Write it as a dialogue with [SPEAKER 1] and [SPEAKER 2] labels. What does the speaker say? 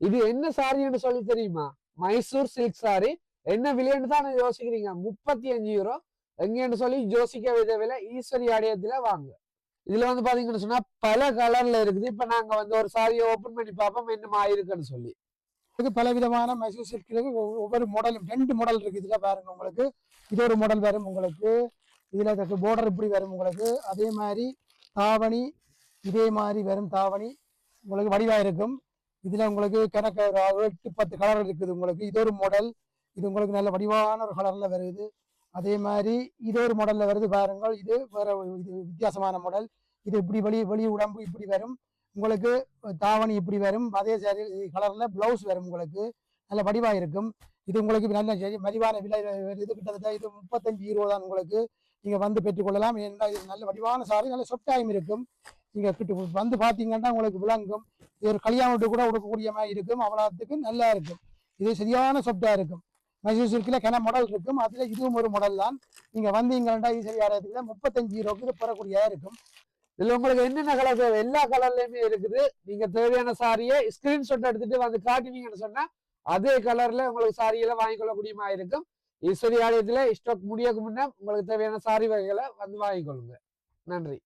[SPEAKER 1] இது என்ன சாரின்னு சொல்லி தெரியுமா? Mysore silk sorry. என்ன விலைன்னு தான் யோசிக்கிறீங்க? 35 யூரோ. எங்கன்னு சொல்லி யோசிக்க விதவில்லை. ஈஸ்வரி ஆலயத்துல வாங்க. இதுல வந்து பாத்தீங்கன்னு சொன்னா பல கலர்ல இருக்குது. இப்ப நாங்க வந்து ஒரு சாரியை ஓபன் பண்ணி பார்ப்போம் என்னமா இருக்குன்னு சொல்லி.
[SPEAKER 2] பல விதமான மைசூர் சில்க் ஒவ்வொரு மாடலும் 2 மாடல் இருக்கு. இதுல பாருங்க, உங்களுக்கு இது ஒரு மாடல் வரும். உங்களுக்கு இதுல பார்டர் இப்படி வரும். உங்களுக்கு அதே மாதிரி தாவணி இதே மாதிரி வரும். தாவணி உங்களுக்கு வடிவா இருக்கும். இதுல உங்களுக்கு கணக்கு 8-10 கலர் இருக்குது. உங்களுக்கு இது ஒரு மாடல். இது உங்களுக்கு நல்ல வடிவான ஒரு கலர்ல வருது. அதே மாதிரி இது ஒரு மாடல்ல வருது பாருங்கள். இது வேற இது வித்தியாசமான மாடல். இது இப்படி வெளி உடம்பு இப்படி வரும். உங்களுக்கு தாவணி இப்படி வரும். அதே சாரி கலர்ல பிளவுஸ் வரும். உங்களுக்கு நல்ல வடிவா இருக்கும். இது உங்களுக்கு நல்ல மலிவான விலை. இது கிட்டத்தட்ட இது 35 யூரோ தான். உங்களுக்கு நீங்க வந்து பெற்றுக்கொள்ளலாம். ஏன்னா இது நல்ல வடிவான சாரி, நல்ல சொட்டாயும் இருக்கும். நீங்க வந்து பாத்தீங்கன்னா உங்களுக்கு விளங்கும். இது ஒரு கல்யாணத்துக்கு கூட உடுக்கக்கூடிய மாதிரி இருக்கும். அவ்வளவுக்கு நல்லா இருக்கும். இது சரியான சொட்டா இருக்கும். மைசூர் சில்க்ல கன மாடல் இருக்கும். அதுல இதுவும் ஒரு மாடல் தான். நீங்க வந்தீங்கன்னா இது சரியான 35 யூரோக்கு இது பெறக்கூடியதா இருக்கும்.
[SPEAKER 1] இதுல உங்களுக்கு என்னென்ன கலர் தேவை? எல்லா கலர்லயுமே இருக்குது. நீங்க தேவையான சாரியை ஸ்கிரீன்ஷாட் எடுத்துட்டு வந்து காட்டினீங்கன்னு சொன்னா அதே கலர்ல உங்களுக்கு சாரியெல்லாம் வாங்கிக்கொள்ளக்கூடிய மாதிரி இருக்கும். ஈஸ்வரி ஆலயத்துல ஸ்டாக் முடியக்கு முன்ன உங்களுக்கு தேவையான சாரி வகைகளை வந்து வாங்கிக்கொள்ளுங்க. நன்றி.